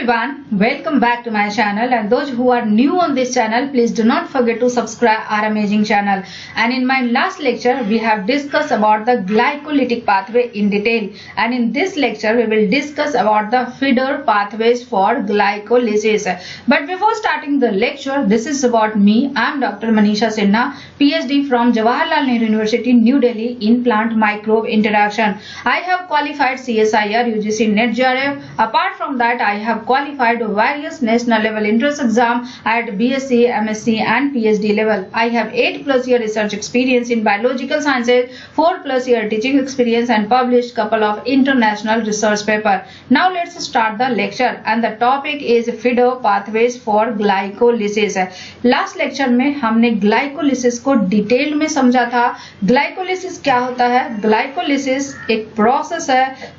everyone, welcome back to my channel, and those who are new on this channel, please do not forget to subscribe our amazing channel. And in my last lecture we have discussed about the glycolytic pathway in detail, and in this lecture we will discuss about the feeder pathways for glycolysis. But before starting the lecture, this is about me. I am Dr. Manisha Sinha, PhD from Jawaharlal Nehru University, New Delhi in plant microbe interaction. I have qualified CSIR, UGC, NET, JRF. Apart from that, I have qualified various national level entrance exam at BSc, MSc and PhD level. I have 8+ year research experience in biological sciences, 4+ year teaching experience and published couple of international research paper. Now let's start the lecture, and the topic is feeder pathways for glycolysis. Last lecture में हमने glycolysis को detail में समझा था। Glycolysis क्या होता है? Glycolysis एक प्रोसेस है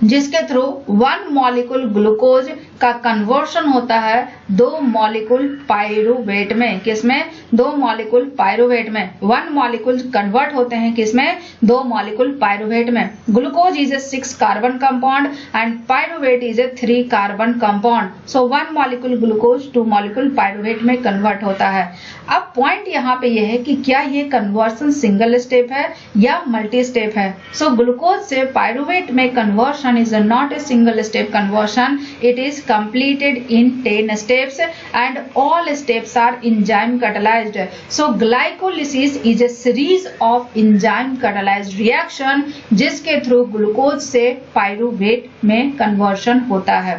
जिसके थ्रू 1 मॉलिक्यूल ग्लूकोज का कन्वर्शन होता है 2 मॉलिक्यूल पाइरूवेट में। किसमें? 2 मॉलिक्यूल पाइरूवेट में। 1 मॉलिक्यूल कन्वर्ट होते हैं किसमें? 2 मॉलिक्यूल पाइरूवेट में। Glucose is a 6 carbon compound and pyruvate is a 3 carbon compound. So 1 molecule glucose 2 molecule pyruvate में कन्वर्ट होता है। अब पॉइंट यहाँ पे यह है कि क्या ये कन्वर्शन सिंगल स्टेप है या मल्टी स्टेप है? सो ग्लूकोज से पाइरूवेट में conversion is not a single step conversion. It is completed in 10 steps and all steps are enzyme catalyzed. So glycolysis is a series of enzyme catalyzed reaction जिसके through glucose से pyruvate में conversion होता है।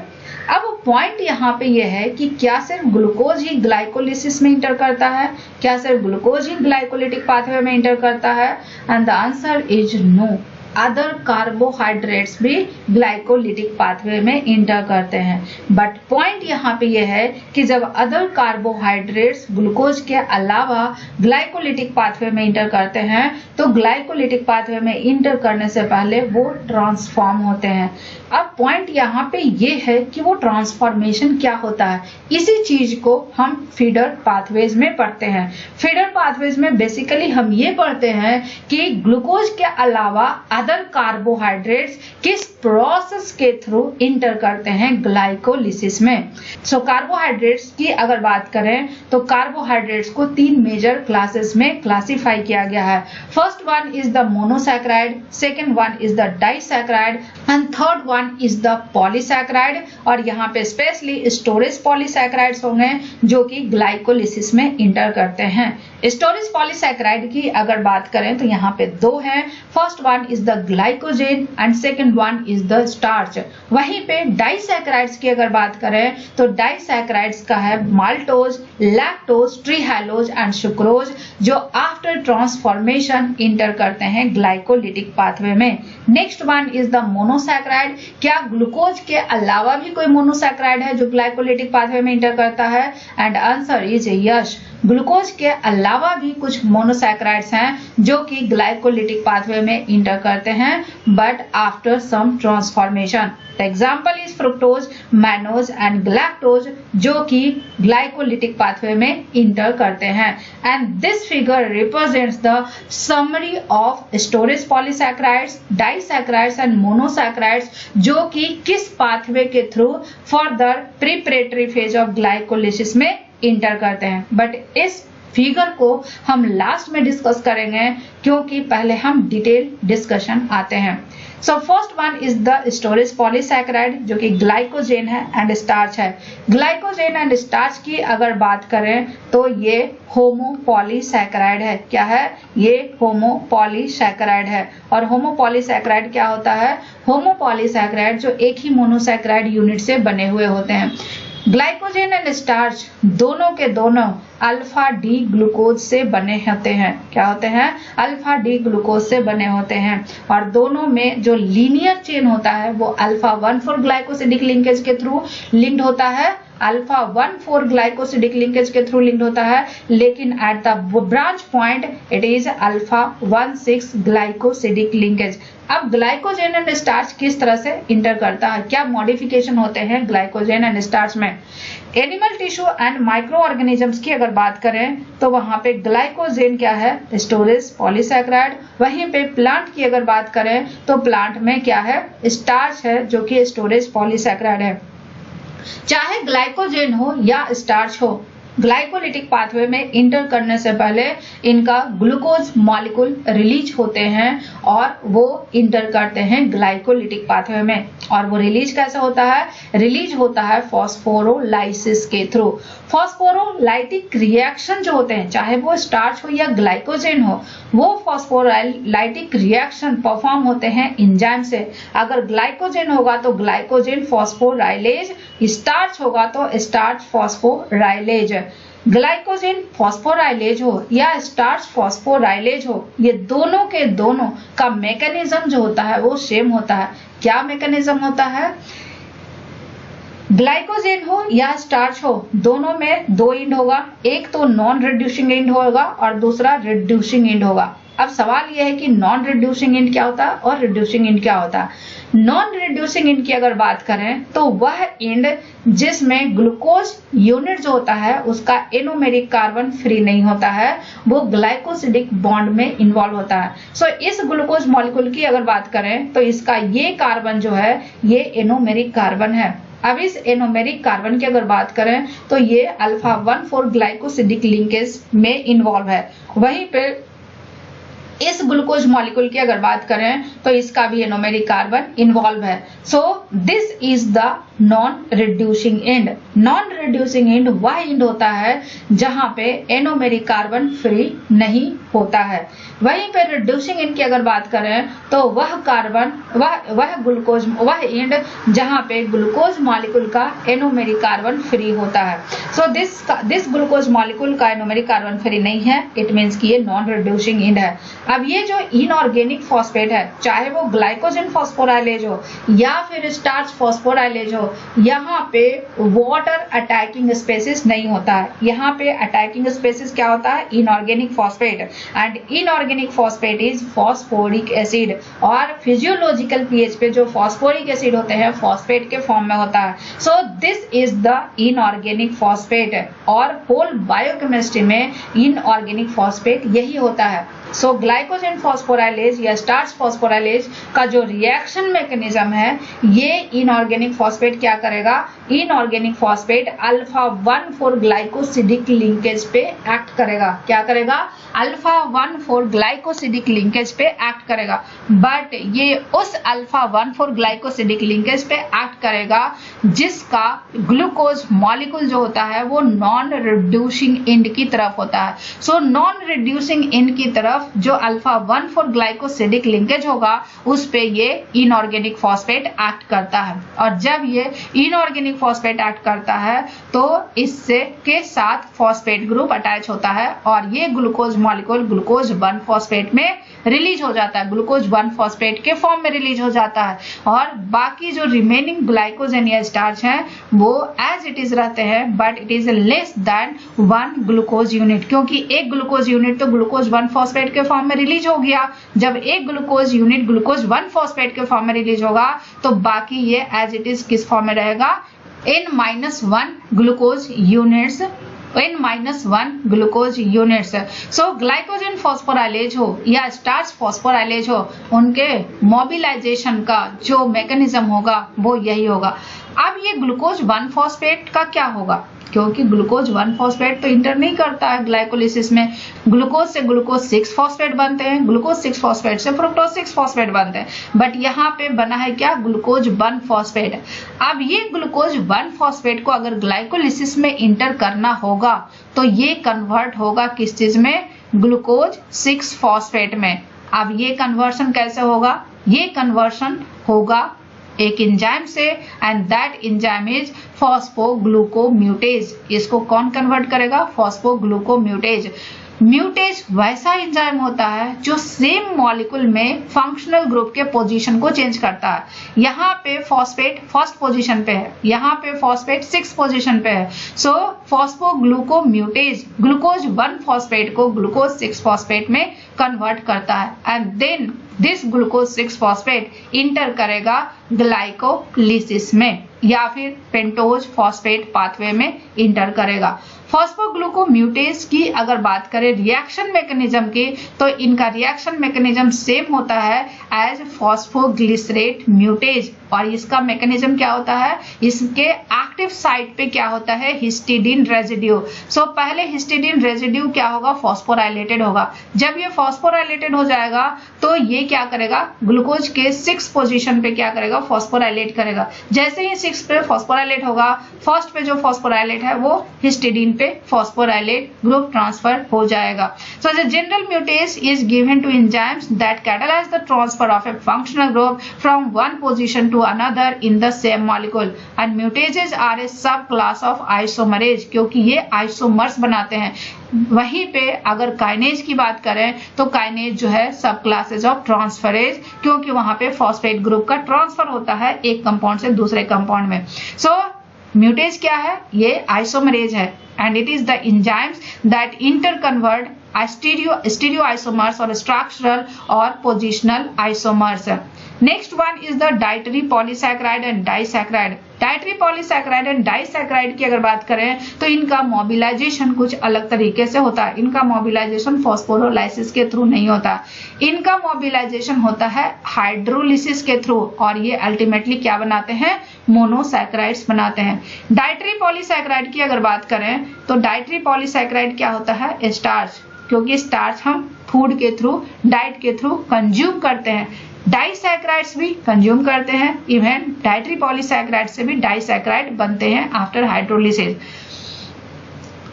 अब point यहाँ पे यह है कि क्या सिर्फ ग्लूकोज ही ग्लाइकोलिसिस में इंटर करता है? क्या सिर्फ ग्लूकोज ही ग्लाइकोलिटिक पाथवे में इंटर करता है? And the answer is no. Other carbohydrates भी ग्लाइकोलिटिक पाथवे में इंटर करते हैं। बट पॉइंट यहाँ पे यह है कि जब अदर कार्बोहाइड्रेट्स ग्लूकोज के अलावा ग्लाइकोलिटिक पाथवे में इंटर करते हैं तो ग्लाइकोलिटिक पाथवे में इंटर करने से पहले वो ट्रांसफॉर्म होते हैं। अब पॉइंट यहाँ पे ये है कि वो ट्रांसफॉर्मेशन क्या होता है, इसी चीज को हम फीडर पाथवेज में पढ़ते हैं। फीडर पाथवेज में बेसिकली हम ये पढ़ते हैं कि ग्लूकोज के अलावा अदर कार्बोहाइड्रेट्स किस प्रोसेस के थ्रू इंटर करते हैं ग्लाइकोलिसिस में। सो कार्बोहाइड्रेट्स की अगर बात करें तो कार्बोहाइड्रेट्स को 3 मेजर क्लासेस में क्लासिफाई किया गया है। First one is the monosaccharide, second one is the disaccharide and third one is the polysaccharide. और यहाँ पे स्पेशली स्टोरेज पॉलीसैकेराइड्स होंगे जो कि ग्लाइकोलिसिस में इंटर करते हैं। स्टोरेज पॉलीसैकेराइड की अगर बात करें तो यहाँ पे 2 हैं। First one is the glycogen and second one is the starch. वहीं पे डाइसैकेराइड्स की अगर बात करें तो डाइसैकेराइड्स का है माल्टोज, लैक्टोज, ट्रीहैलोज एंड सुक्रोज जो आफ्टर ट्रांसफॉर्मेशन इंटर करते हैं ग्लाइकोलिटिक पाथवे में। Next one is the monosaccharide. क्या ग्लूकोज के अलावा भी कोई मोनोसैकेराइड है जो ग्लाइकोलिटिक पाथवे में इंटर करता है? And answer is yes. Glucose के अलावा भी कुछ मोनोसैकेराइड्स हैं जो कि ग्लाइकोलिटिक पाथवे में इंटर करते हैं but after some transformation. The example is fructose, mannose and galactose जो कि ग्लाइकोलिटिक पाथवे में इंटर करते हैं। And this figure represents the summary of storage polysaccharides, disaccharides and monosaccharides जो कि किस पाथवे के through further preparatory phase of glycolysis में इंटर करते हैं। बट इस फिगर को हम लास्ट में डिस्कस करेंगे क्योंकि पहले हम डिटेल डिस्कशन आते हैं। So first one is the storage polysaccharide जो कि ग्लाइकोजेन है एंड स्टार्च है। ग्लाइकोजेन एंड स्टार्च की अगर बात करें तो ये होमोपॉलीसैकेराइड है। क्या है? ये होमोपॉलीसैकेराइड है। और होमोपॉलीसैकेराइड क्या होता है? होमोपॉलीसैकेराइड जो एक ही मोनोसैकेराइड यूनिट से बने हुए होते हैं। ग्लाइकोजेन एंड स्टार्च दोनों के दोनों अल्फा डी ग्लूकोज से बने होते हैं। क्या होते हैं? अल्फा डी ग्लूकोज से बने होते हैं। और दोनों में जो लीनियर चेन होता है वो अल्फा 1,4 ग्लाइकोसिडिक लिंकेज के थ्रू लिंक्ड होता है अल्फा 1,4 ग्लाइकोसिडिक लिंकेज के थ्रू लिंक्ड होता है, लेकिन at the branch point it is alpha 1,6 glycosidic linkage. अब ग्लाइकोजेन एंड स्टार्च किस तरह से इंटर करता है, क्या मॉडिफिकेशन होते हैं ग्लाइकोजेन एंड स्टार्च में। Animal tissue and micro organisms की अगर बात करें तो वहां पे ग्लाइकोजेन क्या है, स्टोरेज पॉलीसैकेराइड। वहीं पे प्लांट की अगर बात करें तो प्लांट में क्या है, स्टार्च है जो कि स्टोरेज पॉलीसैकेराइड है। चाहे ग्लाइकोजेन हो या स्टार्च हो, ग्लाइकोलिटिक पाथवे में इंटर करने से पहले इनका ग्लूकोज मॉलिक्यूल रिलीज होते हैं और वो इंटर करते हैं ग्लाइकोलिटिक पाथवे में। और वो रिलीज कैसे होता है, रिलीज होता है फॉस्फोरोलाइसिस के थ्रू। फॉस्फोरोलाइटिक रिएक्शन जो होते हैं, चाहे वो स्टार्च हो या ग्लाइकोजेन हो, वो फॉस्फोरोलाइटिक रिएक्शन परफॉर्म होते हैं एंजाइम से। अगर ग्लाइकोजेन होगा तो ग्लाइकोजेन फॉस्फोराइलेज, स्टार्च होगा तो स्टार्च फॉस्फोराइलेज। ग्लाइकोजेन फॉस्फोराइलेज हो या स्टार्च फॉस्फोराइलेज हो, ये दोनों के दोनों का मैकेनिज्म जो होता है वो सेम होता है। क्या मैकेनिज्म होता है, ग्लाइकोजेन हो या स्टार्च हो, दोनों में दो एंड होगा, एक तो नॉन रिड्यूसिंग एंड होगा और दूसरा रिड्यूसिंग एंड होगा। अब सवाल यह है कि नॉन रिड्यूसिंग एंड क्या होता है और रिड्यूसिंग एंड क्या होता है। नॉन रिड्यूसिंग एंड की अगर बात करें तो वह एंड जिसमें ग्लूकोज यूनिट जो होता है उसका एनोमेरिक कार्बन फ्री नहीं होता है, वो ग्लाइकोसिडिक बॉन्ड में इन्वॉल्व होता है। सो इस ग्लूकोज मॉलिक्यूल की अगर बात करें तो इसका ये कार्बन जो है ये एनोमेरिक कार्बन है। अब इस एनोमेरिक कार्बन की अगर बात करें तो ये अल्फा 1,4 ग्लाइकोसिडिक लिंकेज में इन्वॉल्व है। वहीं पे इस ग्लूकोज मॉलिक्यूल की अगर बात करें तो इसका भी एनोमेरिक कार्बन इन्वॉल्व है। सो this is the non reducing and. Non reducing and वह एंड होता है जहां पे एनोमेरिक कार्बन फ्री नहीं होता है। वहीं पे रिड्यूसिंग एंड की अगर बात करें तो वह कार्बन वह ग्लूकोज वह एंड जहां पे ग्लूकोज मॉलिक्यूल का एनोमेरिक कार्बन फ्री होता है। सो दिस ग्लूकोज मॉलिक्यूल का एनोमेरिक कार्बन फ्री नहीं है, इट मींस कि ये नॉन रिड्यूसिंग एंड है। अब ये जो इनऑर्गेनिक फॉस्फेट है, चाहे वो ग्लाइकोजेन फॉस्फोराइलेज हो या फिर स्टार्च फॉस्फोराइलेज हो, यहाँ पे वाटर अटैकिंग स्पेसिस नहीं होता है। यहाँ पे अटैकिंग स्पेसिस क्या होता है, inorganic phosphate. And inorganic phosphate is phosphoric acid. और फिजियोलॉजिकल पीएच पे जो फॉस्फोरिक एसिड होते हैं फॉस्फेट के फॉर्म में होता है। सो this is the inorganic phosphate. और होल बायोकेमिस्ट्री में इनऑर्गेनिक फॉस्फेट यही होता है। सो ग्लाइकोजेन फॉस्फोराइलेज या स्टार्च फॉस्फोराइलेज का जो रिएक्शन मैकेनिज्म है, ये इनऑर्गेनिक फॉस्फेट क्या करेगा, inorganic phosphate alpha 1,4 glycosidic linkage पे एक्ट करेगा। क्या करेगा, अल्फा 1,4 ग्लाइकोसिडिक लिंकेज पे एक्ट करेगा। बट ये उस अल्फा 1,4 ग्लाइकोसिडिक लिंकेज पे एक्ट करेगा जिसका ग्लूकोज मॉलिक्यूल जो होता है वो नॉन रिड्यूसिंग एंड की तरफ होता है। सो नॉन रिड्यूसिंग एंड की तरफ जो अल्फा 1,4 ग्लाइकोसिडिक लिंकेज होगा उस पे ये इनऑर्गेनिक फॉस्फेट एक्ट करता है। और जब ये इनऑर्गेनिक फॉस्फेट एक्ट करता है तो इससे के साथ फॉस्फेट ग्रुप अटैच होता है और ये ग्लूकोज मॉलिक्यूल ग्लूकोज 1 फॉस्फेट में रिलीज हो जाता है, ग्लूकोज 1 फॉस्फेट के फॉर्म में रिलीज हो जाता है। और बाकी जो रिमेनिंग ग्लाइकोजेन या स्टार्च हैं वो एज इट इज रहते हैं, but it is less than 1 glucose unit, क्योंकि एक ग्लूकोज यूनिट तो ग्लूकोज 1 फॉस्फेट के फॉर्म में रिलीज हो गया। जब एक ग्लूकोज यूनिट ग्लूकोज 1 फॉस्फेट के फॉर्म में रिलीज होगा तो बाकी ये एज इट इज किस फॉर्म में रहेगा, n-1 glucose units, n-1 glucose units. So glycogen phosphorylase हो या स्टार्च फॉस्फोराइलेज हो, उनके मोबिलाइजेशन का जो मैकेनिज्म होगा वो यही होगा। अब ये ग्लूकोज 1 फॉस्फेट का क्या होगा, क्योंकि ग्लूकोज 1 फॉस्फेट तो इंटर नहीं करता है ग्लाइकोलिसिस में। ग्लूकोज से ग्लूकोज 6 फॉस्फेट बनते हैं, ग्लूकोज 6 फॉस्फेट से फ्रुक्टोज 6 फॉस्फेट बनते हैं, बट यहाँ पे बना है क्या, ग्लूकोज 1 फॉस्फेट। अब ये ग्लूकोज 1 फॉस्फेट को अगर ग्लाइकोलिसिस में इंटर करना होगा तो ये कन्वर्ट होगा किस चीज में, ग्लूकोज 6 फॉस्फेट में। अब ये कन्वर्शन कैसे होगा, ये कन्वर्शन होगा एक एंजाइम से, एंड दैट एंजाइम इज फॉस्फोग्लूकोम्यूटेज। इसको कौन कन्वर्ट करेगा, फॉस्फोग्लूकोम्यूटेज। म्यूटेज वैसा एंजाइम होता है जो सेम मॉलिक्यूल में फंक्शनल ग्रुप के पोजीशन को चेंज करता है। यहाँ पे फॉस्फेट फर्स्ट पोजीशन पे है, यहाँ पे फॉस्फेट 6 पोजीशन पे है। सो फॉस्फोग्लूकोम्यूटेज ग्लूकोज 1 फॉस्फेट को ग्लूकोज 6 फॉस्फेट में कन्वर्ट करता है and then this glucose 6 phosphate enter करेगा ग्लाइकोलिसिस में या फिर पेंटोज फॉस्फेट पाथवे में इंटर करेगा। फॉस्फोग्लूकोम्यूटेज की अगर बात करें रिएक्शन मैकेनिज्म की, तो इनका रिएक्शन मैकेनिज्म सेम होता है एज फॉस्फोग्लिसरेट म्यूटेज। और इसका मैकेनिज्म क्या होता है, इसके एक्टिव साइट पे क्या होता है, हिस्टिडीन रेजिड्यू। सो पहले हिस्टिडीन रेजिड्यू क्या होगा, फॉस्फोराइलेटेड होगा। जब ये फॉस्फोराइलेटेड हो जाएगा तो ये क्या करेगा, ग्लूकोज के 6 पोजीशन पे क्या करेगा, फॉस्फोराइलेट करेगा। जैसे ही 6 पे फॉस्फोराइलेट होगा, फर्स्ट पे जो फॉस्फोराइलेट है वो हिस्टिडीन पे फॉस्फोराइलेट ग्रुप ट्रांसफर हो जाएगा। So the general mutase is given to enzymes that catalyse the transfer of a functional group from one position to another in the same molecule and mutases are a subclass of isomerase, क्योंकि ये isomers बनाते हैं। वहीं पे अगर kinase की बात करें तो काइनेज जो है सब क्लासेस ऑफ ट्रांसफरेज, क्योंकि वहां पे फॉस्फेट ग्रुप का ट्रांसफर होता है एक कंपाउंड से दूसरे कंपाउंड में। सो म्यूटेज क्या है, ये आइसोमरेज है and it is the enzymes that interconvert stereo isomers और स्ट्रक्चरल और positional isomers. Next one is the dietary polysaccharide and disaccharide. Dietary polysaccharide and disaccharide की अगर बात करें तो इनका मोबिलाइजेशन कुछ अलग तरीके से होता है। इनका मोबिलाइजेशन फॉस्फोरोलाइसिस के थ्रू नहीं होता, इनका मोबिलाइजेशन होता है हाइड्रोलिसिस के थ्रू, और ये अल्टीमेटली क्या बनाते हैं, मोनोसैकेराइड्स बनाते हैं। डाइटरी पॉलीसैकेराइड की अगर बात करें तो डाइटरी पॉलीसैकेराइड क्या होता है, स्टार्च, क्योंकि स्टार्च हम फूड के थ्रू, डाइट के थ्रू कंज्यूम करते हैं। डाइसैकेराइड्स भी कंज्यूम करते हैं, इवन डाइटरी पॉलीसैकेराइड से भी डाइसैकेराइड बनते हैं आफ्टर हाइड्रोलिसिस।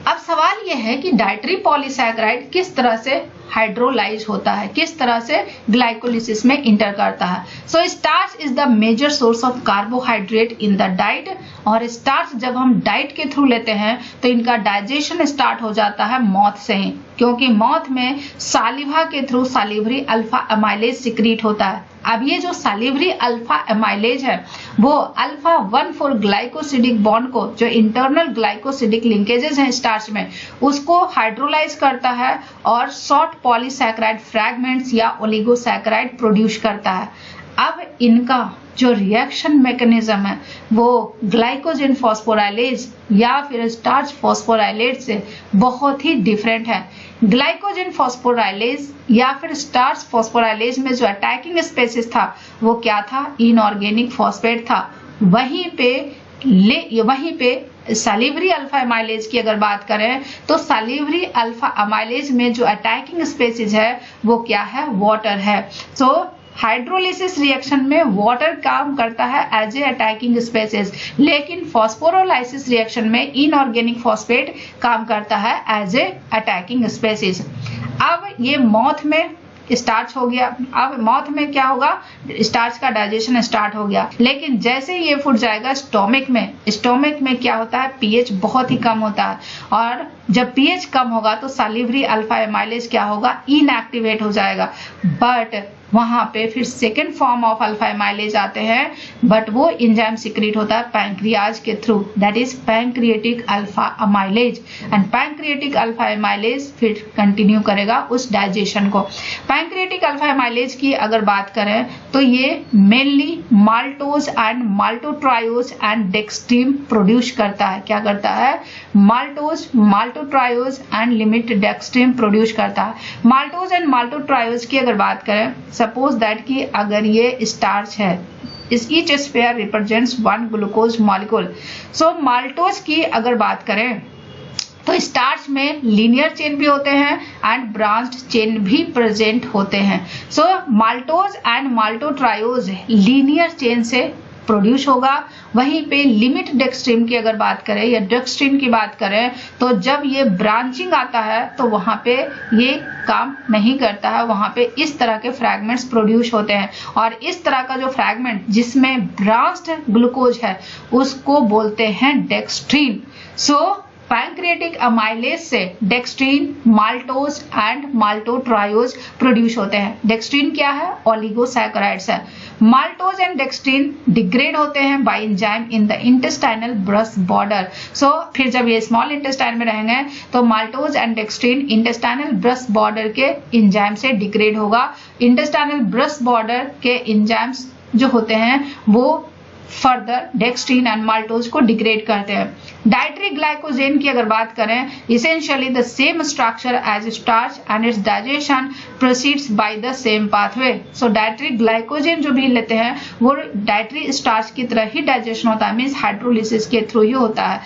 अब सवाल यह है कि डाइटरी पॉलीसैकेराइड किस तरह से हाइड्रोलाइज होता है, किस तरह से ग्लाइकोलिसिस में इंटर करता है। So starch is the major source of carbohydrate in the diet, और स्टार्च जब हम डाइट के थ्रू लेते हैं तो इनका डाइजेशन स्टार्ट हो जाता है मौथ से ही, क्योंकि मौथ में सालिवा के थ्रू सालिवरी अल्फा अमाइलेज सिक्रीट होता है। अब ये जो सालिवरी अल्फा अमाइलेज है वो अल्फा 1,4 ग्लाइकोसिडिक बॉन्ड को, जो इंटरनल ग्लाइकोसिडिक लिंकेजेस हैं स्टार्च में, उसको हाइड्रोलाइज करता है और शॉर्ट पॉलीसैकेराइड फ्रैगमेंट्स या ओलिगोसैकेराइड प्रोड्यूस करता है। अब इनका जो रिएक्शन मैकेनिज्म है वो ग्लाइकोजन फॉस्फोराइलेज या फिर स्टार्च फॉस्फोराइलेज से बहुत ही डिफरेंट है। ग्लाइकोजन फॉस्फोराइलेज या फिर स्टार्च फॉस्फोराइलेज में जो अटैकिंग स्पेसिस था वो क्या था, इनऑर्गेनिक फॉस्फेट था। वहीं पे सालिवरी अल्फा अमाइलेज की अगर बात करें तो सालिवरी अल्फा अमाइलेज में जो अटैकिंग स्पेसिस है वो क्या है, वाटर है। सो हाइड्रोलिसिस रिएक्शन में वाटर काम करता है एज ए अटैकिंग स्पेसिस, लेकिन फॉस्फोरोलाइसिस रिएक्शन में इनऑर्गेनिक फॉस्फेट काम करता है एज ए अटैकिंग स्पेसिस। अब ये मौथ में स्टार्च हो गया, अब मौथ में क्या होगा, स्टार्च का डाइजेशन स्टार्ट हो गया, लेकिन जैसे ये फूड जाएगा स्टोमक में क्या होता है, पीएच बहुत ही कम होता है, और जब पीएच कम होगा तो सालिवरी अल्फा अमाइलेज क्या होगा, इनएक्टिवेट हो जाएगा। बट वहां पे फिर second form of alpha amylase आते हैं, बट वो एंजाइम सिक्रीट होता है पैंक्रियाज के through, that is pancreatic alpha amylase, and pancreatic alpha amylase फिर कंटिन्यू करेगा उस डाइजेशन को। पैंक्रिएटिक अल्फा अमाइलेज की अगर बात करें तो ये mainly maltose and maltotriose and dextrin produce करता है। क्या करता है, maltose, maltotriose and limit dextrin produce करता है। माल्टोज एंड माल्टोट्रायोज की अगर बात करें, सपोज दैट कि अगर ये स्टार्च है, इस each sphere represents 1 glucose molecule. So maltose की अगर बात करें तो स्टार्च में लीनियर चेन भी होते हैं एंड ब्रांच्ड चेन भी प्रेजेंट होते हैं। सो माल्टोज एंड माल्टोट्रायोज लीनियर चेन से प्रोड्यूस होगा। वहीं पे लिमिट डेक्स्ट्रीन की अगर बात करें या डेक्स्ट्रीन की बात करें तो जब ये ब्रांचिंग आता है तो वहां पे ये काम नहीं करता है, वहां पे इस तरह के फ्रैगमेंट्स प्रोड्यूस होते हैं, और इस तरह का जो फ्रैगमेंट जिसमें ब्रांच्ड ग्लूकोज है उसको बोलते हैं डेक्स्ट्रीन। सो पैंक्रियाटिक अमाइलेज से डेक्स्ट्रीन, माल्टोज एंड माल्टोट्रायोज प्रोड्यूस होते हैं। डेक्स्ट्रीन क्या है? ओलिगोसैकेराइड्स है। माल्टोज एंड डेक्स्ट्रीन डिग्रेड होते हैं by enzyme in the intestinal brush border. So फिर जब ये स्मॉल इंटेस्टाइन में रहेंगे तो maltose and dextrin intestinal brush border के एंजाइम से डिग्रेड होगा। इंटेस्टाइनल ब्रश बॉर्डर के एंजाइम्स जो होते हैं वो फर्दर डेक्स्ट्रीन एंड माल्टोज को डिग्रेड करते हैं। डाइटरी ग्लाइकोजेन की अगर बात करें, essentially the same structure as starch and its digestion proceeds by the same pathway. So dietary glycogen जो भी लेते हैं वो डाइटरी स्टार्च की तरह ही डाइजेशन होता है, मीन्स हाइड्रोलिसिस के थ्रू ही होता है।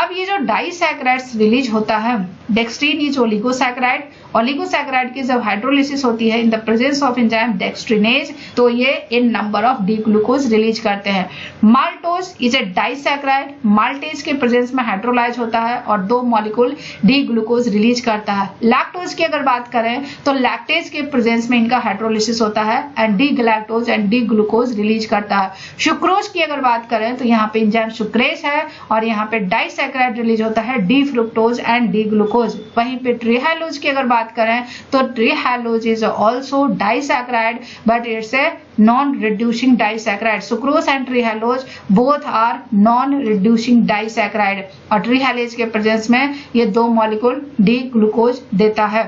अब ये जो डाइसैकेराइड्स रिलीज होता है, डेक्स्ट्रीन इज ओलिगोसैकेराइड। ओलिगोसैकेराइड की जब हाइड्रोलिसिस होती है in the presence of enzyme dextrinase तो ये n number of D glucose release करते हैं। Maltose is a disaccharide, maltase के प्रेजेंस में हाइड्रोलाइज होता है और 2 मॉलिक्यूल डी ग्लूकोज रिलीज करता है। लैक्टोज की अगर बात करें तो लैक्टेज के प्रेजेंस में इनका हाइड्रोलिसिस होता है and D galactose and D glucose release करता है। सुक्रोज की अगर बात करें तो यहाँ पे एंजाइम सुक्रेज है और यहाँ पे डाइसैकेराइड रिलीज होता है, D fructose and D glucose. वहीं पे ट्रिहाइलोज की अगर बात करें तो trehalose is also disaccharide but it's a non-reducing disaccharide. Sucrose and trehalose both are non-reducing disaccharide और ट्रीहाइलेज के प्रेजेंस में ये 2 मॉलिक्यूल डी ग्लूकोज देता है।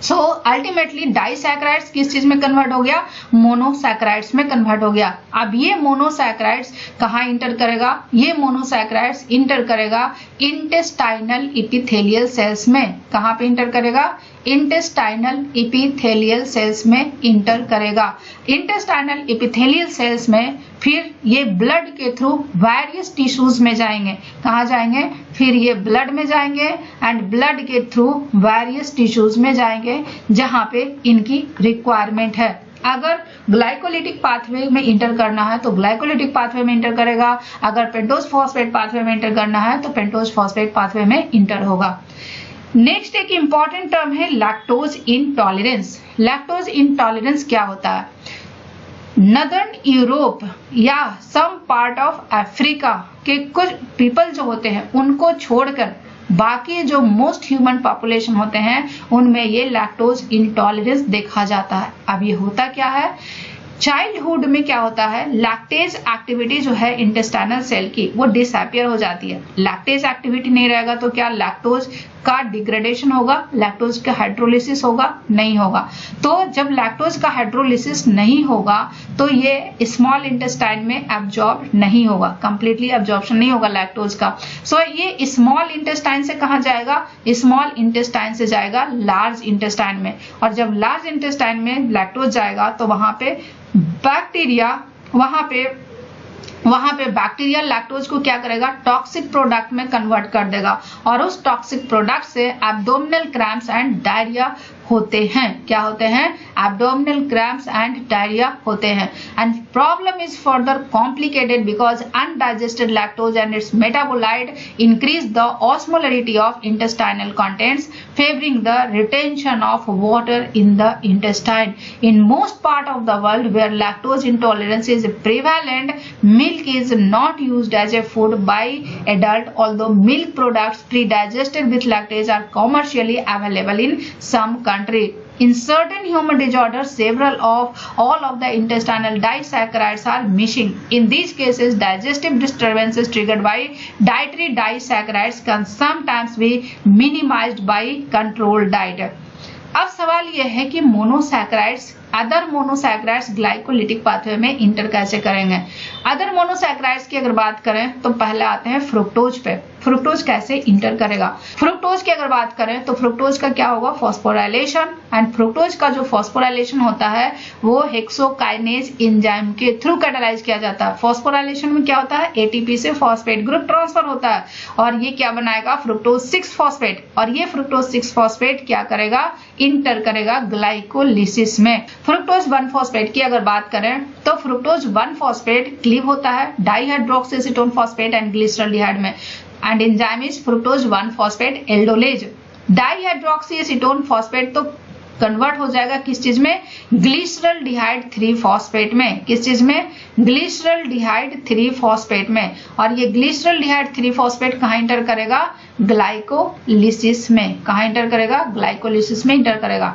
सो अल्टीमेटली डाइसैकेराइड्स किस चीज में कन्वर्ट हो गया? मोनोसैकेराइड्स में कन्वर्ट हो गया। अब ये मोनोसैकेराइड्स कहाँ इंटर करेगा? ये मोनोसैकेराइड्स इंटर करेगा इंटेस्टाइनल एपिथेलियल सेल्स में। कहाँ पे इंटर करेगा? इंटेस्टाइनल एपिथेलियल सेल्स में इंटर करेगा। इंटेस्टाइनल एपिथेलियल सेल्स में फिर ये ब्लड के थ्रू वेरियस टिश्यूज में जाएंगे। कहाँ जाएंगे? फिर ये ब्लड में जाएंगे एंड ब्लड के थ्रू वेरियस टिश्यूज में जाएंगे जहां पे इनकी रिक्वायरमेंट है। अगर ग्लाइकोलिटिक पाथवे में इंटर करना है तो ग्लाइकोलिटिक पाथवे में इंटर करेगा, अगर पेंटोज फॉस्फेट पाथवे में इंटर करना है तो पेंटोज फॉस्फेट पाथवे में इंटर होगा। नेक्स्ट एक इंपॉर्टेंट टर्म है लैक्टोज इंटॉलरेंस। लैक्टोज इंटॉलरेंस क्या होता है? नदर्न यूरोप या सम पार्ट ऑफ अफ्रीका के कुछ पीपल जो होते हैं उनको छोड़कर बाकी जो मोस्ट ह्यूमन पॉपुलेशन होते हैं उनमें ये लैक्टोज इंटॉलरेंस देखा जाता है। अब ये होता क्या है? चाइल्डहुड में क्या होता है? लैक्टेज एक्टिविटी जो है इंटेस्टाइनल सेल की वो डिसअपियर हो जाती है। लैक्टेज एक्टिविटी नहीं रहेगा तो क्या लैक्टोज का डिग्रेडेशन होगा? लैक्टोज का हाइड्रोलिसिस होगा? नहीं होगा। तो जब लैक्टोज का हाइड्रोलिसिस नहीं होगा तो ये स्मॉल इंटेस्टाइन में एब्जॉर्ब नहीं होगा, कंप्लीटली एब्जॉर्प्शन नहीं होगा लैक्टोज का। सो ये स्मॉल इंटेस्टाइन से कहाँ जाएगा? स्मॉल इंटेस्टाइन से जाएगा लार्ज इंटेस्टाइन में, और जब लार्ज इंटेस्टाइन में लैक्टोज जाएगा तो वहां पे बैक्टीरिया वहां पे बैक्टीरिया लैक्टोज को क्या करेगा? टॉक्सिक प्रोडक्ट में कन्वर्ट कर देगा और उस टॉक्सिक प्रोडक्ट से एब्डोमिनल क्रैम्प्स एंड डायरिया होते हैं। क्या होते हैं? एब्डोमिनल क्रैम्प्स एंड डायरिया होते हैं। And problem is further complicated because undigested lactose and it's metabolite increase the osmolarity of intestinal contents favoring the retention of water in the intestine. In most part of the world where lactose intolerance is prevalent, milk is not used as a food by adult, although milk products pre-digested with lactase are commercially available in some country. In certain human disorders, all of the intestinal disaccharides are missing. In these cases, digestive disturbances triggered by dietary disaccharides can sometimes be minimized by controlled diet. अब सवाल यह है कि monosaccharides other monosaccharides glycolytic pathway में inter कैसे करेंगे? Other monosaccharides की अगर बात करें तो पहले आते हैं फ्रुक्टोज पे। फ्रुक्टोज कैसे इंटर करेगा? फ्रुक्टोज की अगर बात करें तो फ्रुक्टोज का क्या होगा? फॉस्फोराइलेशन। एंड फ्रुक्टोज का जो फॉस्फोराइलेशन होता है वो हेक्सोकाइनेज एंजाइम के थ्रू कैटालाइज किया जाता है। फॉस्फोराइलेशन में क्या होता है? एटीपी से फॉस्फेट ग्रुप ट्रांसफर होता है और ये क्या बनाएगा? Fructose 6 phosphate. और ये फ्रुक्टोज 6 फॉस्फेट क्या करेगा? इंटर करेगा ग्लाइकोलिसिस में। फ्रुक्टोज 1 फॉस्फेट की अगर बात करें तो फ्रुक्टोज 1 फॉस्फेट क्लीव होता है डाइहाइड्रोक्सीएसीटोन फॉस्फेट एंड ग्लिसरॉल्डिहाइड में, and enzyme is fructose 1 phosphate aldolase. Dihydroxyacetone phosphate तो कन्वर्ट हो जाएगा किस चीज में? ग्लिसरॉल्डिहाइड 3 फॉस्फेट में। किस चीज में? ग्लिसरॉल्डिहाइड 3 फॉस्फेट में। और ये ग्लिसरॉल्डिहाइड 3 फॉस्फेट कहाँ इंटर करेगा? ग्लाइकोलिसिस में। कहाँ इंटर करेगा? ग्लाइकोलिसिस में इंटर करेगा।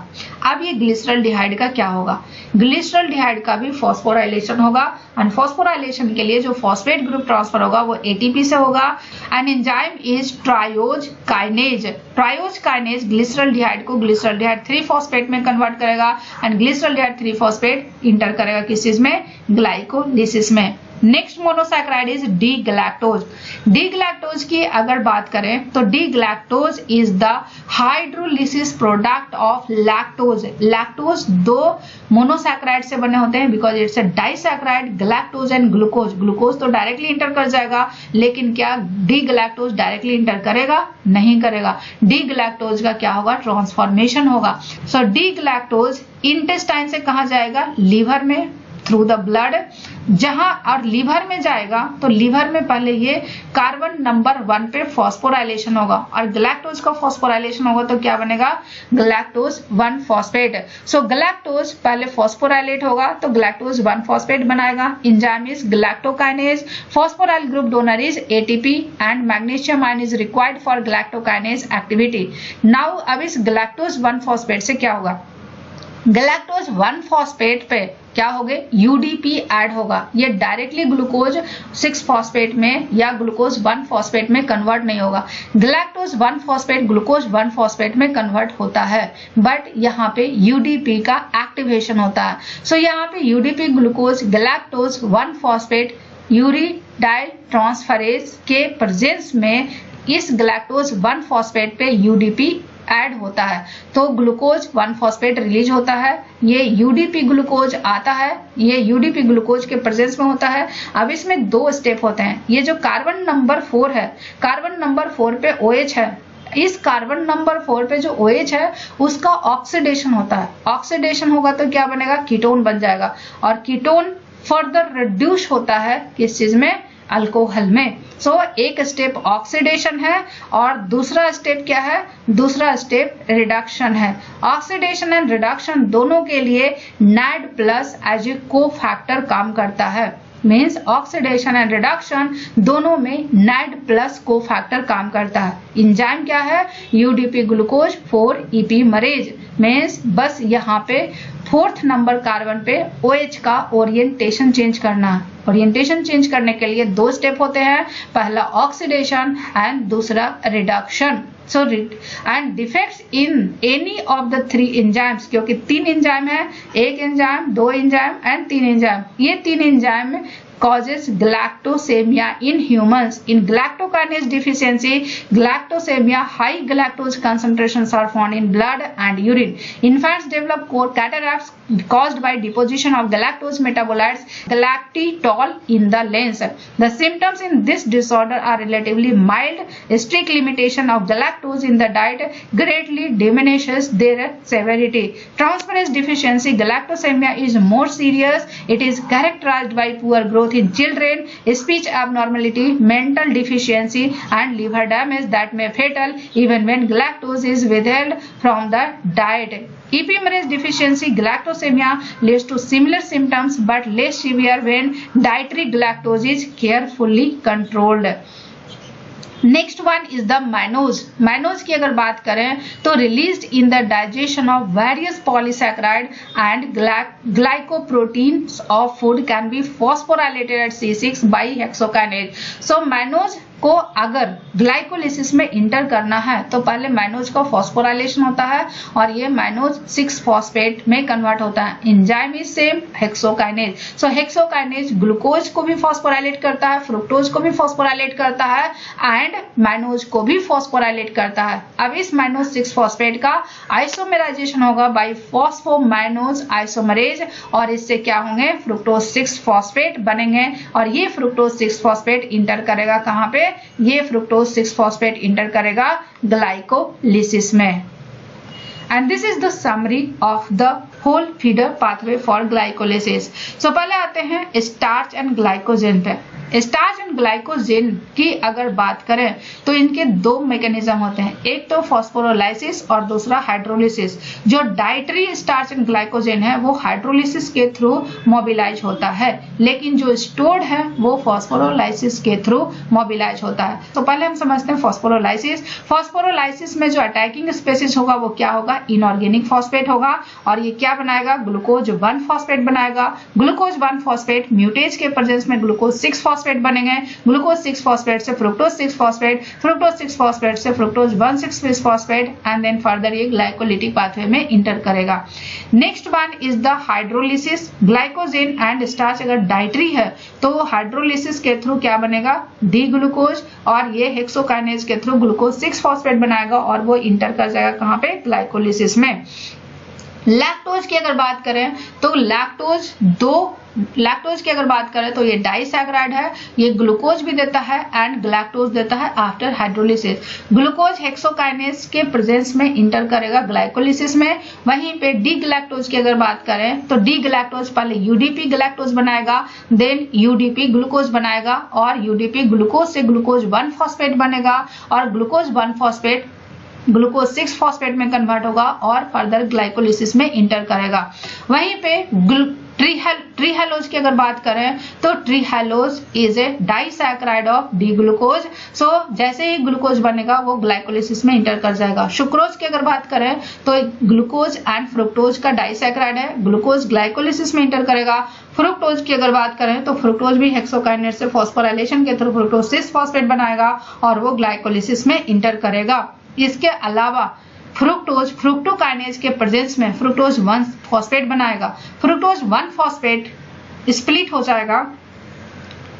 अब ये ग्लिसरॉल्डिहाइड का क्या होगा? ग्लिसरॉल्डिहाइड का भी फॉस्फोराइलेशन होगा एंड फॉस्फोराइलेशन के लिए जो फॉस्फेट ग्रुप ट्रांसफर होगा वो एटीपी से होगा and enzyme is triose kinase. Triose kinase glyceraldehyde को ग्लिसरॉल्डिहाइड 3 फॉस्फेट में कन्वर्ट करेगा एंड ग्लिसरॉल्डिहाइड 3 फॉस्फेट इंटर करेगा किस चीज में? ग्लाइकोलिसिस में। Next monosaccharide is D galactose. D galactose की अगर बात करें तो D galactose is the hydrolysis product of lactose. Lactose 2 monosaccharide से बने होते हैं because it's a disaccharide. Galactose and glucose, glucose तो डायरेक्टली इंटर कर जाएगा लेकिन क्या डी गैलेक्टोज डायरेक्टली इंटर करेगा? नहीं करेगा। डी गैलेक्टोज का क्या होगा? ट्रांसफॉर्मेशन होगा। सो डी गैलेक्टोज इंटेस्टाइन से कहाँ जाएगा? लीवर में थ्रू द ब्लड। जहां और लीवर में जाएगा तो लीवर में पहले ये कार्बन नंबर 1 पे फॉस्फोराइलेशन होगा और गैलेक्टोज का फॉस्फोराइलेशन होगा तो क्या बनेगा? Galactose 1 phosphate. सो गैलेक्टोज पहले फॉस्फोराइलेट होगा तो गैलेक्टोज 1 फॉस्फेट बनाएगा। Enzyme is galactokinase. Phosphoryl group donor is ATP and magnesium ion is required for galactokinase activity. Now अब इस गैलेक्टोज 1 फॉस्फेट से क्या होगा? गैलेक्टोज 1 फॉस्फेट पे क्या हो गए? यूडीपी ऐड होगा। ये डायरेक्टली ग्लूकोज 6 फॉस्फेट में या ग्लूकोज 1 फॉस्फेट में कन्वर्ट नहीं होगा। गैलेक्टोज 1 फॉस्फेट ग्लूकोज 1 फॉस्फेट में कन्वर्ट होता है बट यहाँ पे यूडीपी का एक्टिवेशन होता है। सो यहाँ पे UDP glucose galactose 1 phosphate uridyl transferase के प्रेजेंस में इस गैलेक्टोज 1 फॉस्फेट पे यूडीपी ऐड होता है तो ग्लूकोज 1 फॉस्फेट रिलीज होता है। ये यूडीपी ग्लूकोज आता है, ये यूडीपी ग्लूकोज के प्रेजेंस में होता है। अब इसमें 2 स्टेप होते हैं। ये जो कार्बन नंबर 4 है, कार्बन नंबर 4 पे OH है। इस कार्बन नंबर 4 पे जो OH है उसका ऑक्सीडेशन होता है। ऑक्सीडेशन होगा तो क्या बनेगा? कीटोन बन जाएगा और कीटोन फर्दर रिड्यूस होता है किस चीज में? अल्कोहल में। सो एक स्टेप ऑक्सीडेशन है और दूसरा स्टेप क्या है? दूसरा स्टेप रिडक्शन है। ऑक्सीडेशन एंड रिडक्शन दोनों के लिए NAD प्लस एज ए को फैक्टर काम करता है। मीन्स ऑक्सीडेशन एंड रिडक्शन दोनों में NAD प्लस को फैक्टर काम करता है। एंजाइम क्या है? UDP glucose 4 ईपीमरेज। मीन्स बस यहाँ पे 4th नंबर कार्बन पे OH का ओरिएंटेशन चेंज करना है। ओरिएंटेशन चेंज करने के लिए 2 स्टेप होते हैं, पहला ऑक्सीडेशन एंड दूसरा reduction. So and defects in any of the 3 enzymes, क्योंकि 3 एंजाइम है, 1 एंजाइम, 2 एंजाइम एंड 3 एंजाइम। ये 3 enzyme causes galactosemia in humans. In galactokinase deficiency, galactosemia, high galactose concentrations are found in blood and urine. Infants develop core cataracts caused by deposition of galactose metabolites, galactitol, in the lens. The symptoms in this disorder are relatively mild. Strict limitation of galactose in the diet greatly diminishes their severity. Transferase deficiency galactosemia is more serious. It is characterized by poor growth in children, speech abnormality, mental deficiency and liver damage that may fatal even when galactose is withheld from the diet. Epimerase deficiency galactosemia leads to similar symptoms but less severe when dietary galactose is carefully controlled. Next one is the mannose. Mannose की अगर बात करें तो released in the digestion of various polysaccharide and glycoproteins of food can be phosphorylated at C6 by hexokinase. So mannose को अगर glycolysis में inter करना है तो पहले माइनोज का फॉस्फोराइलेशन होता है और ये माइनोज 6 फॉस्फेट में कन्वर्ट होता है। Enzyme is same, hexokinase. So hexokinase glucose को भी फॉस्फोराइलेट करता है, फ्रुक्टोज को भी फॉस्फोराइलेट करता है एंड माइनोज को भी फॉस्फोराइलेट करता है। अब इस माइनोज 6 फॉस्फेट का आइसोमेराइजेशन होगा बाय फॉस्फोमाइनोज आइसोमरेज और इससे क्या होंगे? फ्रुक्टोज 6 फॉस्फेट बनेंगे और ये फ्रुक्टोज 6 फॉस्फेट इंटर करेगा कहां पे? ये फ्रुक्टोज 6 फॉस्फेट इंटर करेगा ग्लाइकोलिसिस में। and this is the summary of the whole feeder pathway for glycolysis. So पहले आते हैं स्टार्च एंड ग्लाइकोजेन पे। स्टार्च एंड ग्लाइकोजेन की अगर बात करें तो इनके दो मैकेनिज्म होते हैं, एक तो फॉस्फोरोलाइसिस और दूसरा हाइड्रोलिसिस। जो डाइटरी स्टार्च एंड ग्लाइकोजेन है वो हाइड्रोलिसिस के थ्रू मोबिलाइज होता है, लेकिन जो स्टोर्ड है वो फॉस्फोरोलाइसिस के थ्रू मोबिलाइज होता है। तो पहले हम समझते हैं फॉस्फोरोलाइसिस। फॉस्फोरोलाइसिस में जो अटैकिंग स्पीसीज होगा वो क्या होगा, इनऑर्गेनिक फॉस्फेट होगा, और ये क्या बनाएगा, ग्लूकोज 1 फॉस्फेट बनाएगा। ग्लूकोज 1 फॉस्फेट म्यूटेज के प्रेजेंस में ग्लूकोज 6 फॉस्फेट बनेंगे। ग्लूकोज 6 फॉस्फेट से फ्रुक्टोज 6 फॉस्फेट, फ्रुक्टोज 6 फॉस्फेट से fructose 1,6 phosphate, and then further ये ग्लाइकोलिटिक पाथवे में इंटर करेगा। Next one is the hydrolysis. Glycogen and starch अगर डाइटरी है तो हाइड्रोलिसिस के थ्रू क्या बनेगा, डी ग्लूकोज, और ये हेक्सोकाइनेज के थ्रू ग्लूकोज 6 फॉस्फेट बनाएगा और वो इंटर कर जाएगा कहां पे, ग्लाइकोलिसिस में। लैक्टोज की अगर बात करें तो लैक्टोज की अगर बात करें तो ये डाइसैकराइड है, ये ग्लूकोज भी देता है एंड ग्लैक्टोज देता है आफ्टर हाइड्रोलिसिस। ग्लूकोज हेक्सोकाइनेज के प्रेजेंस में इंटर करेगा ग्लाइकोलिसिस में। वहीं पे डी ग्लैक्टोज की अगर बात करें तो डी ग्लैक्टोज पहले यूडीपी ग्लैक्टोज बनाएगा, देन यूडीपी ग्लूकोज बनाएगा, और यूडीपी ग्लूकोज से ग्लूकोज 1 फॉस्फेट बनेगा, और ग्लूकोज 1 फॉस्फेट ग्लूकोज 6 फॉस्फेट में कन्वर्ट होगा और फर्दर ग्लाइकोलिसिस में इंटर करेगा। वहीं पे ट्रीहेलोज की अगर बात करें तो trehalose is a disaccharide of D glucose. So जैसे ही ग्लूकोज बनेगा वो ग्लाइकोलिसिस में इंटर कर जाएगा। सुक्रोज की अगर बात करें तो ग्लूकोज एंड फ्रुक्टोज का डाइसैकराइड है, ग्लूकोज ग्लाइकोलिसिस में इंटर करेगा। फ्रुक्टोज की अगर बात करें तो फ्रुक्टोज भी हेक्सोकाइनेज से फॉस्फोराइलेशन के थ्रू फ्रुक्टोज 6 फॉस्फेट बनाएगा और वो ग्लाइकोलिसिस में इंटर करेगा। इसके अलावा फ्रुक्टोज फ्रुक्टोकाइनेज के प्रेजेंस में फ्रुक्टोज 1 फॉस्फेट बनाएगा। फ्रुक्टोज 1 फॉस्फेट स्प्लिट हो जाएगा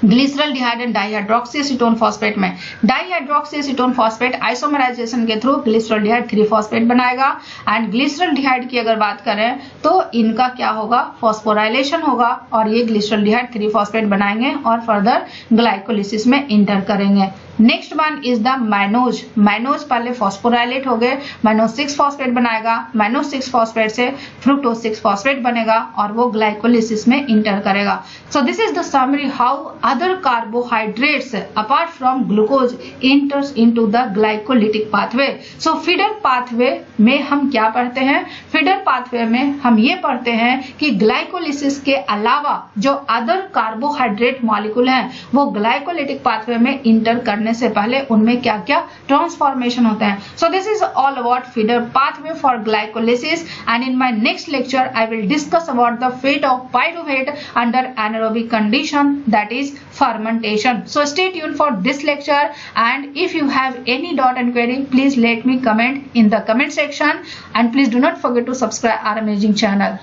ग्लिसरॉल्डिहाइड एंड डाइहाइड्रोक्सीएसीटोन फॉस्फेट में। डाइहाइड्रोक्सीएसीटोन फॉस्फेट आइसोमराइजेशन के थ्रू ग्लिसरॉल्डिहाइड 3 फॉस्फेट बनाएगा, एंड ग्लिसरॉल्डिहाइड की अगर बात करें तो इनका क्या होगा, फॉस्फोराइलेशन होगा, और ये ग्लिसरॉल्डिहाइड 3 फॉस्फेट बनाएंगे और फर्दर ग्लाइकोलिसिस में इंटर करेंगे। Next one is the mannose. Mannose पहले फॉस्फोराइलेट हो गए, मैनोज 6 फॉस्फेट बनाएगा, मैनोज 6 फॉस्फेट से फ्रुक्टोज 6 फॉस्फेट बनेगा और वो ग्लाइकोलिसिस में इंटर करेगा। सो this is the summary how other carbohydrates apart from glucose इंटर्स into the glycolytic pathway. So feeder pathway में हम क्या पढ़ते हैं, फीडर पाथवे में हम ये पढ़ते हैं कि ग्लाइकोलिसिस के अलावा जो अदर कार्बोहाइड्रेट मॉलिक्यूल हैं वो ग्लाइकोलिटिक पाथवे में इंटर करने से पहले उनमें क्या क्या ट्रांसफॉर्मेशन होते हैं। So this is all about feeder pathway for glycolysis, and in my next lecture I will discuss about the fate of pyruvate under anaerobic condition, that is fermentation. So stay tuned for this lecture, and if you have any doubt and query, please let me comment in the comment section, and please do not forget to subscribe our amazing channel.